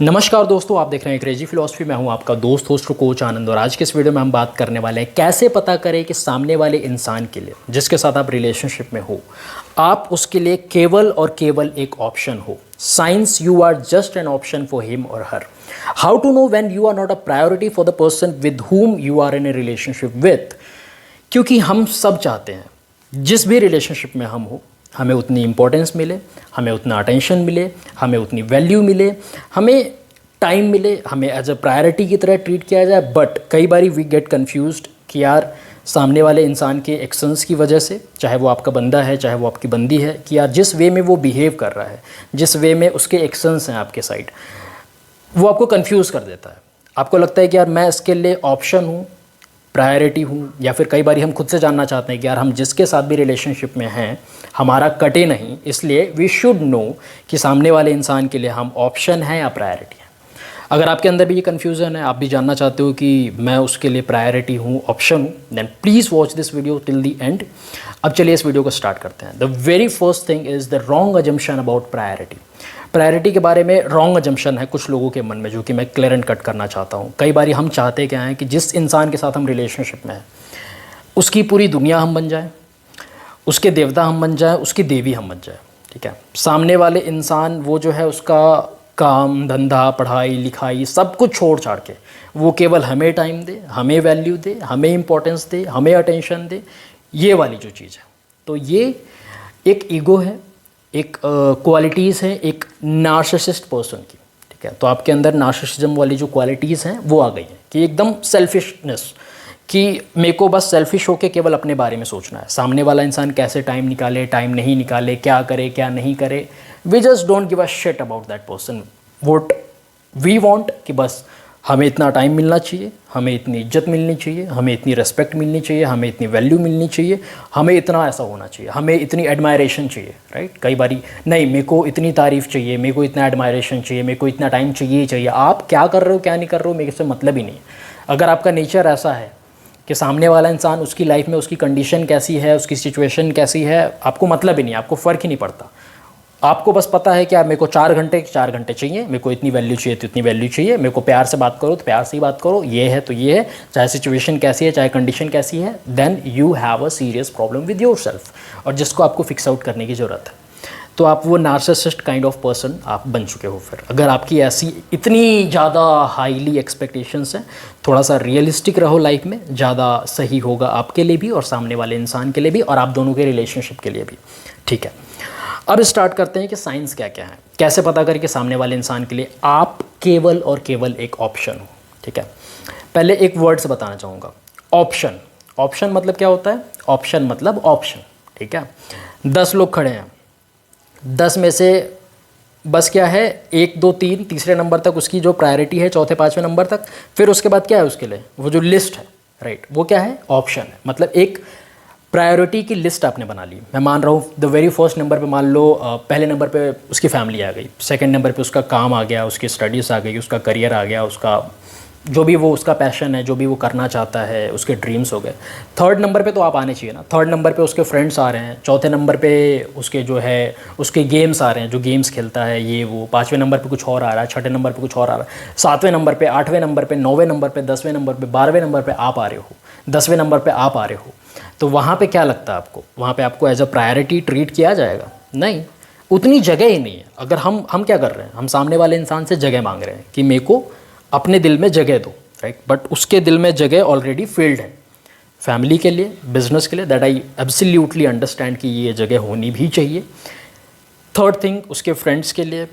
नमस्कार दोस्तों, आप देख रहे हैं क्रेजी फिलॉसफी। मैं हूं आपका दोस्त होस्ट कोच आनंद और आज के इस वीडियो में हम बात करने वाले हैं कैसे पता करें कि सामने वाले इंसान के लिए जिसके साथ आप रिलेशनशिप में हो आप उसके लिए केवल और केवल एक ऑप्शन हो। Since you are just an option for him और her. How to know when you are not a priority for the person with whom you are in a relationship with. क्योंकि हम सब चाहते हैं जिस भी रिलेशनशिप में हम हो हमें उतनी इम्पोर्टेंस मिले, हमें उतना अटेंशन मिले, हमें उतनी वैल्यू मिले, हमें टाइम मिले, हमें एज अ प्रायोरिटी की तरह ट्रीट किया जाए। बट कई बारी वी गेट कन्फ्यूज्ड कि यार सामने वाले इंसान के एक्शंस की वजह से, चाहे वो आपका बंदा है चाहे वो आपकी बंदी है, कि यार जिस वे में वो बिहेव कर रहा है, जिस वे में उसके एक्शंस हैं आपके साइड, वो आपको कन्फ्यूज़ कर देता है। आपको लगता है कि यार मैं इसके लिए ऑप्शन हूँ, प्रायोरिटी हूँ, या फिर कई बार हम खुद से जानना चाहते हैं कि यार हम जिसके साथ भी रिलेशनशिप में हैं हमारा कटे नहीं, इसलिए वी शुड नो कि सामने वाले इंसान के लिए हम ऑप्शन हैं या प्रायोरिटी हैं। अगर आपके अंदर भी ये कन्फ्यूज़न है, आप भी जानना चाहते हो कि मैं उसके लिए प्रायोरिटी हूँ, ऑप्शन हूँ, then please watch this video till the end. अब चलिए इस वीडियो को स्टार्ट करते हैं। The very first thing is the wrong assumption about priority. Priority के बारे में रॉन्ग अजम्पशन है कुछ लोगों के मन में, जो कि मैं क्लियर एंड कट करना चाहता हूँ। कई बार हम चाहते क्या हैं कि जिस इंसान के साथ हम रिलेशनशिप में हैं उसकी पूरी दुनिया हम बन जाएं, उसके देवता हम बन जाएं, उसकी देवी हम बन जाएं। ठीक है, सामने वाले इंसान वो जो है उसका काम धंधा पढ़ाई लिखाई सब कुछ छोड़ छाड़ के वो केवल हमें टाइम दे, हमें वैल्यू दे, हमें इम्पोर्टेंस दे, हमें अटेंशन दे, ये वाली जो चीज़ है। तो ये एक ईगो है, एक क्वालिटीज़ है एक नार्सिसिस्ट पर्सन की। ठीक है, तो आपके अंदर नार्सिसिज्म वाली जो क्वालिटीज़ हैं वो आ गई हैं कि एकदम सेल्फिशनेस, कि मेरे को बस सेल्फिश होके केवल अपने बारे में सोचना है। सामने वाला इंसान कैसे टाइम निकाले, टाइम नहीं निकाले, क्या करे क्या नहीं करे, we just don't give a shit about that person. What we want कि बस हमें इतना टाइम मिलना चाहिए, हमें इतनी इज्जत मिलनी चाहिए, हमें इतनी रेस्पेक्ट मिलनी चाहिए, हमें इतनी वैल्यू मिलनी चाहिए, हमें इतना ऐसा होना चाहिए, हमें इतनी एडमायरेशन चाहिए। राइट, कई बारी नहीं मेरे को इतनी तारीफ़ चाहिए, मेरे को इतना एडमायरेशन चाहिए, मेरे को इतना टाइम चाहिए ही चाहिए। आप क्या कर रहे हो क्या नहीं कर रहे हो मेरे से मतलब ही नहीं। अगर आपका नेचर ऐसा है कि सामने वाला इंसान उसकी लाइफ में उसकी कंडीशन कैसी है, उसकी सिचुएशन कैसी है, आपको मतलब ही नहीं, आपको फ़र्क ही नहीं पड़ता। आपको बस पता है कि यार मेरे को 4 घंटे चाहिए, मेरे को इतनी वैल्यू चाहिए तो इतनी वैल्यू चाहिए, मेरे को प्यार से बात करो तो प्यार से ही बात करो, ये है तो ये है, चाहे सिचुएशन कैसी है चाहे कंडीशन कैसी है, then you have a serious problem with yourself, और जिसको आपको फिक्स आउट करने की ज़रूरत है। तो आप वो नार्सिसिस्ट काइंड ऑफ पर्सन आप बन चुके हो। फिर अगर आपकी ऐसी इतनी ज़्यादा हाईली एक्सपेक्टेशंस हैं, थोड़ा सा रियलिस्टिक रहो लाइफ में, ज़्यादा सही होगा आपके लिए भी और सामने वाले इंसान के लिए भी और आप दोनों के रिलेशनशिप के लिए भी। ठीक है, अब स्टार्ट करते हैं कि साइंस क्या क्या है, कैसे पता करें कि सामने वाले इंसान के लिए आप केवल और केवल एक ऑप्शन हो। ठीक है, पहले एक वर्ड से बताना चाहूँगा, ऑप्शन। ऑप्शन मतलब क्या होता है? ऑप्शन मतलब ऑप्शन। ठीक है, 10 लोग खड़े हैं, 10 में से बस क्या है 1 2 3 तीसरे नंबर तक उसकी जो प्रायोरिटी है, चौथे पाँचवें नंबर तक, फिर उसके बाद क्या है उसके लिए वो जो लिस्ट है, राइट, वो क्या है? ऑप्शन है। मतलब एक प्रायोरिटी की लिस्ट आपने बना ली। मैं मान रहा हूँ द वेरी फर्स्ट नंबर पे मान लो पहले नंबर पे उसकी फैमिली आ गई, सेकंड नंबर पे उसका काम आ गया, उसकी स्टडीज़ आ गई, उसका करियर आ गया, उसका जो भी वो उसका पैशन है, जो भी वो करना चाहता है, उसके ड्रीम्स हो गए। थर्ड नंबर पे तो आप आने चाहिए ना। थर्ड नंबर पे उसके फ्रेंड्स आ रहे हैं, चौथे नंबर पे उसके जो है उसके गेम्स आ रहे हैं, जो गेम्स खेलता है ये वो, पाँचवें नंबर पे कुछ और आ रहा है, छठे नंबर पे कुछ और आ रहा है, सातवें नंबर पे, आठवें नंबर पे, नौवें नंबर पे, 10वें नंबर पे, 12वें नंबर पे आप आ रहे हो, 10वें नंबर पे आप आ रहे हो। तो वहाँ पे क्या लगता है आपको? वहाँ पे आपको एज अ प्रायोरिटी ट्रीट किया जाएगा? नहीं, उतनी जगह ही नहीं है। अगर हम क्या कर रहे हैं, हम सामने वाले इंसान से जगह मांग रहे हैं कि मेरे को अपने दिल में जगह दो, राइट, बट उसके दिल में जगह ऑलरेडी फिल्ड है फैमिली के लिए, बिजनेस के लिए, दैट आई एब्सोल्युटली अंडरस्टैंड कि ये जगह होनी भी चाहिए। थर्ड थिंग, उसके फ्रेंड्स के लिए,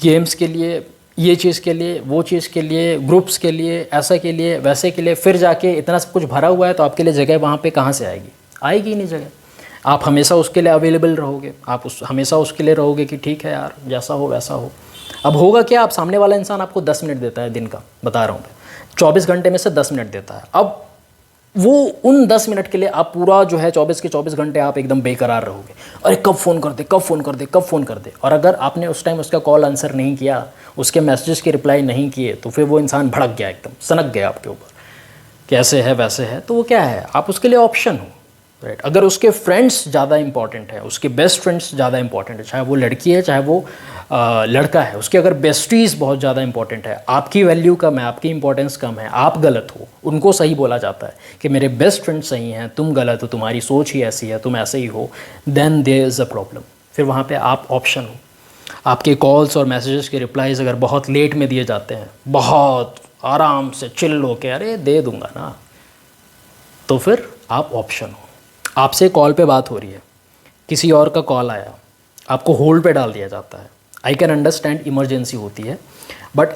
गेम्स के लिए, ये चीज़ के लिए, वो चीज़ के लिए, ग्रुप्स के लिए, ऐसा के लिए, वैसे के लिए, फिर जाके इतना सब कुछ भरा हुआ है तो आपके लिए जगह वहाँ पे कहाँ से आएगी? आएगी ही नहीं जगह। आप हमेशा उसके लिए अवेलेबल रहोगे, आप हमेशा उसके लिए रहोगे कि ठीक है यार जैसा हो वैसा हो। अब होगा क्या, आप सामने वाला इंसान आपको 10 मिनट देता है दिन का, बता रहा हूँ मैं, 24 घंटे में से 10 मिनट देता है। अब वो उन 10 मिनट के लिए आप पूरा जो है 24 के 24 घंटे आप एकदम बेकरार रहोगे, अरे कब फ़ोन कर दे, कब फ़ोन कर दे, कब फ़ोन कर दे। और अगर आपने उस टाइम उसका कॉल आंसर नहीं किया, उसके मैसेजेस की रिप्लाई नहीं किए, तो फिर वो इंसान भड़क गया, एकदम सनक गया आपके ऊपर, कैसे है वैसे है। तो वो क्या है, आप उसके लिए ऑप्शन हो। राइट। अगर उसके फ्रेंड्स ज़्यादा इंपॉर्टेंट है, उसके बेस्ट फ्रेंड्स ज़्यादा इंपॉर्टेंट है, चाहे वो लड़की है चाहे वो लड़का है, उसके अगर बेस्टीज़ बहुत ज़्यादा इंपॉर्टेंट है, आपकी वैल्यू कम है, आपकी इंपॉर्टेंस कम है, आप गलत हो, उनको सही बोला जाता है कि मेरे बेस्ट फ्रेंड्स सही हैं, तुम गलत हो, तुम्हारी सोच ही ऐसी है, तुम ऐसे ही हो, then there is a problem. फिर वहाँ पे आप ऑप्शन हो। आपके कॉल्स और मैसेजेस के रिप्लाईज अगर बहुत लेट में दिए जाते हैं, बहुत आराम से चिल होके अरे दे दूंगा ना, तो फिर आप ऑप्शन हो। आपसे कॉल पे बात हो रही है, किसी और का कॉल आया, आपको होल्ड पे डाल दिया जाता है। आई कैन अंडरस्टैंड इमरजेंसी होती है, बट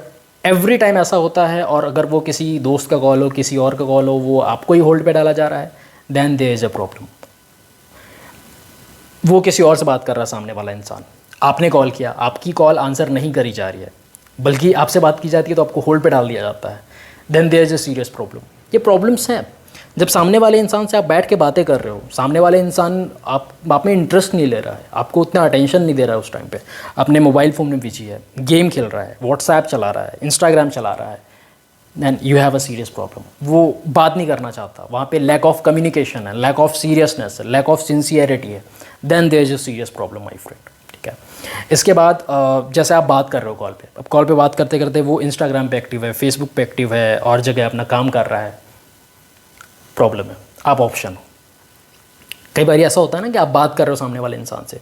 एवरी टाइम ऐसा होता है। और अगर वो किसी दोस्त का कॉल हो, किसी और का कॉल हो, वो आपको ही होल्ड पे डाला जा रहा है, then there is a problem. वो किसी और से बात कर रहा है सामने वाला इंसान, आपने कॉल किया, आपकी कॉल आंसर नहीं करी जा रही है, बल्कि आपसे बात की जाती है तो आपको होल्ड पे डाल दिया जाता है, then there is a serious problem. ये प्रॉब्लम्स हैं। जब सामने वाले इंसान से आप बैठ के बातें कर रहे हो, सामने वाले इंसान आप में इंटरेस्ट नहीं ले रहा है, आपको उतना अटेंशन नहीं दे रहा है उस टाइम पे, अपने मोबाइल फ़ोन में बिजी है, गेम खेल रहा है, व्हाट्सएप चला रहा है, इंस्टाग्राम चला रहा है, then you have a serious problem. वो बात नहीं करना चाहता, वहाँ पे लैक ऑफ कम्युनिकेशन है, लैक ऑफ सीरियसनेस है, लैक ऑफ सिंसियरिटी है, then there is a serious problem my friend. ठीक है। इसके बाद जैसे आप बात कर रहे हो कॉल पे, अब कॉल पे बात करते करते वो इंस्टाग्राम पे एक्टिव है, फेसबुक पे एक्टिव है, और जगह अपना काम कर रहा है, प्रॉब्लम है। आप ऑप्शन हो। कई बार ऐसा होता है ना कि आप बात कर रहे हो सामने वाले इंसान से,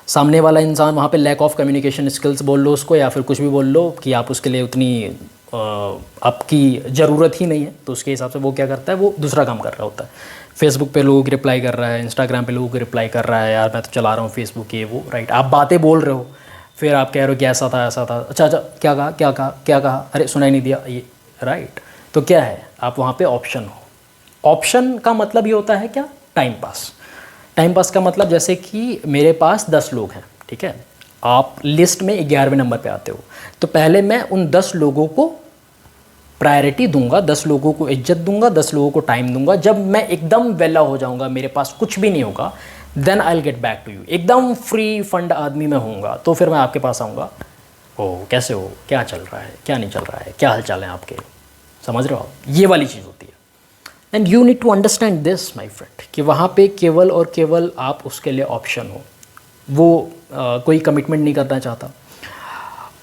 सामने वाला इंसान वहाँ पे लैक ऑफ कम्युनिकेशन स्किल्स बोल लो उसको, या फिर कुछ भी बोल लो कि आप उसके लिए उतनी आपकी ज़रूरत ही नहीं है, तो उसके हिसाब से वो क्या करता है, वो दूसरा काम कर रहा होता है। फेसबुक पे लोगों की रिप्लाई कर रहा है, इंस्टाग्राम पे लोगों की रिप्लाई कर रहा है, यार मैं तो चला रहा हूँ फेसबुक ये वो, राइट। आप बातें बोल रहे हो, फिर आप कह रहे हो कि ऐसा था ऐसा था, अच्छा अच्छा क्या कहा क्या कहा क्या कहा, अरे सुनाई नहीं दिया ये, राइट। तो क्या है, आप वहाँ पे ऑप्शन हो। ऑप्शन का मतलब ये होता है क्या, टाइम पास। टाइम पास का मतलब जैसे कि मेरे पास 10 लोग हैं, ठीक है, आप लिस्ट में 11वें नंबर पे आते हो, तो पहले मैं उन 10 लोगों को प्रायोरिटी दूंगा, 10 लोगों को इज्जत दूंगा, 10 लोगों को टाइम दूंगा। जब मैं एकदम वेला हो जाऊंगा, मेरे पास कुछ भी नहीं होगा, then I will get back to you. एकदम फ्री फंड आदमी मैं होऊंगा, तो फिर मैं आपके पास आऊँगा, ओह कैसे हो, क्या चल रहा है, क्या नहीं चल रहा है, क्या हाल चाल है आपके, समझ रहे हो आप, ये वाली चीज़ होती है। And you need to understand this my friend, कि वहाँ पे केवल और केवल आप उसके लिए ऑप्शन हो। वो कोई कमिटमेंट नहीं करना चाहता,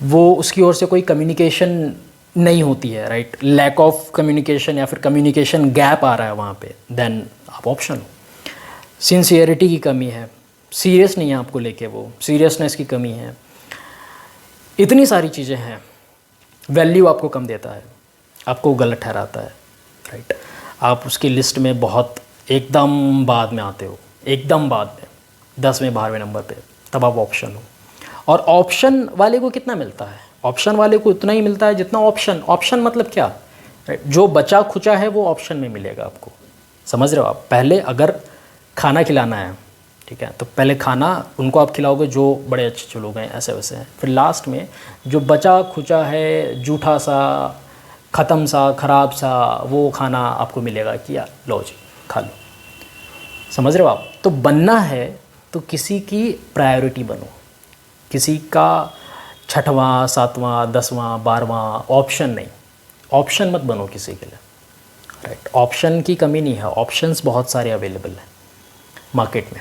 वो उसकी ओर से कोई कम्युनिकेशन नहीं होती है, राइट। लैक ऑफ कम्युनिकेशन या फिर कम्युनिकेशन गैप आ रहा है वहाँ पे, देन आप ऑप्शन हो। सिंसियरिटी की कमी है, सीरियस नहीं है आपको लेके, वो सीरियसनेस की कमी है, इतनी सारी चीज़ें हैं। वैल्यू आपको कम देता है, आपको गलत ठहराता है, राइट। आप उसकी लिस्ट में बहुत एकदम बाद में आते हो, एकदम बाद में 10वें 12वें नंबर पे, तब आप ऑप्शन हो। और ऑप्शन वाले को कितना मिलता है, ऑप्शन वाले को उतना ही मिलता है जितना ऑप्शन। ऑप्शन मतलब क्या, जो बचा खुचा है वो ऑप्शन में मिलेगा आपको, समझ रहे हो आप। पहले अगर खाना खिलाना है, ठीक है, तो पहले खाना उनको आप खिलाओगे जो बड़े अच्छे लोग हैं, ऐसे वैसे हैं, फिर लास्ट में जो बचा खुचा है, जूठा सा, ख़त्म सा, ख़राब सा, वो खाना आपको मिलेगा कि यार लो जी खा लो, समझ रहे हो आप। तो बनना है तो किसी की प्रायोरिटी बनो, किसी का 6वां 7वां 10वां 12वां ऑप्शन नहीं। ऑप्शन मत बनो किसी के लिए, राइट। ऑप्शन की कमी नहीं है, ऑप्शंस बहुत सारे अवेलेबल हैं मार्केट में,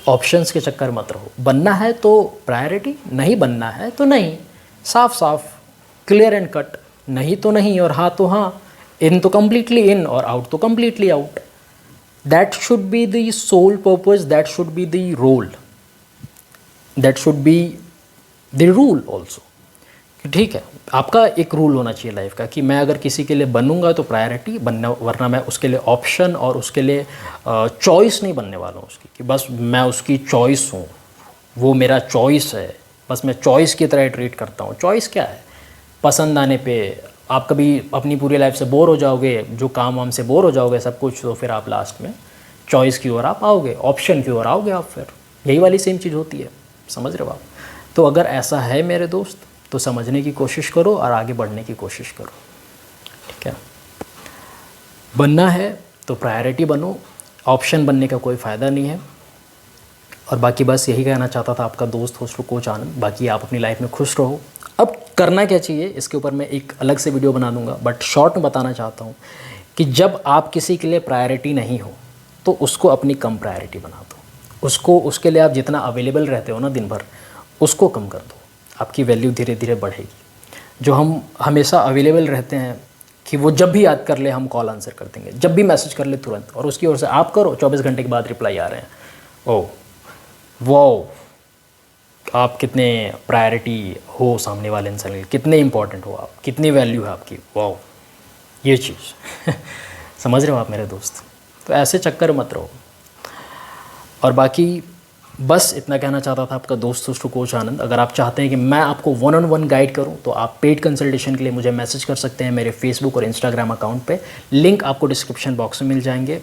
ऑप्शंस के चक्कर मत रहो। बनना है तो प्रायोरिटी, नहीं बनना है तो नहीं, साफ साफ क्लियर एंड कट, नहीं तो नहीं और हाँ तो हाँ, इन तो कम्प्लीटली इन और आउट तो completely out. That should be the sole purpose, that should be the role, that should be the rule also. ठीक है, आपका एक रूल होना चाहिए लाइफ का कि मैं अगर किसी के लिए बनूंगा तो प्रायोरिटी बनना, वरना मैं उसके लिए ऑप्शन और उसके लिए चॉइस नहीं बनने वाला हूँ उसकी, कि बस मैं उसकी चॉइस हूँ, वो मेरा चॉइस है, बस मैं चॉइस की तरह ट्रीट करता हूँ। चॉइस क्या है, पसंद आने पे आप कभी अपनी पूरी लाइफ से बोर हो जाओगे, जो काम वाम से बोर हो जाओगे सब कुछ, तो फिर आप लास्ट में चॉइस की ओर आप आओगे, ऑप्शन की ओर आओगे आप, फिर यही वाली सेम चीज़ होती है, समझ रहे हो आप। तो अगर ऐसा है मेरे दोस्त, तो समझने की कोशिश करो और आगे बढ़ने की कोशिश करो, ठीक है। बनना है तो प्रायोरिटी बनो, ऑप्शन बनने का कोई फ़ायदा नहीं है। और बाकी बस यही कहना चाहता था आपका दोस्त होस्ट कोच आनंद। बाकी आप अपनी लाइफ में खुश रहो। अब करना क्या चाहिए इसके ऊपर मैं एक अलग से वीडियो बना दूंगा, बट शॉर्ट में बताना चाहता हूँ कि जब आप किसी के लिए प्रायोरिटी नहीं हो, तो उसको अपनी कम प्रायोरिटी बना दो। उसके लिए आप जितना अवेलेबल रहते हो ना दिन भर, उसको कम कर दो, आपकी वैल्यू धीरे धीरे बढ़ेगी। जो हम हमेशा अवेलेबल रहते हैं कि वो जब भी याद कर ले हम कॉल आंसर कर देंगे, जब भी मैसेज कर ले तुरंत, और उसकी ओर से आप करो 24 घंटे के बाद रिप्लाई आ रहे हैं, ओह वो आप कितने प्रायोरिटी हो सामने वाले इंसान के लिए, कितने इंपॉर्टेंट हो आप, कितनी वैल्यू है आपकी, वाह ये चीज़ समझ रहे हो आप मेरे दोस्त। तो ऐसे चक्कर मत रहो। और बाकी बस इतना कहना चाहता था आपका दोस्त कोच आनंद। अगर आप चाहते हैं कि मैं आपको 1-on-1 गाइड करूं तो आप पेड कंसल्टेशन के लिए मुझे मैसेज कर सकते हैं मेरे फेसबुक और इंस्टाग्राम अकाउंट पे, लिंक आपको डिस्क्रिप्शन बॉक्स में मिल जाएंगे।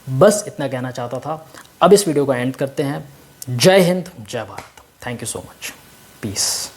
बस इतना कहना चाहता था। अब इस वीडियो को एंड करते हैं। जय हिंद, जय Bharat. Thank you so much. Piece.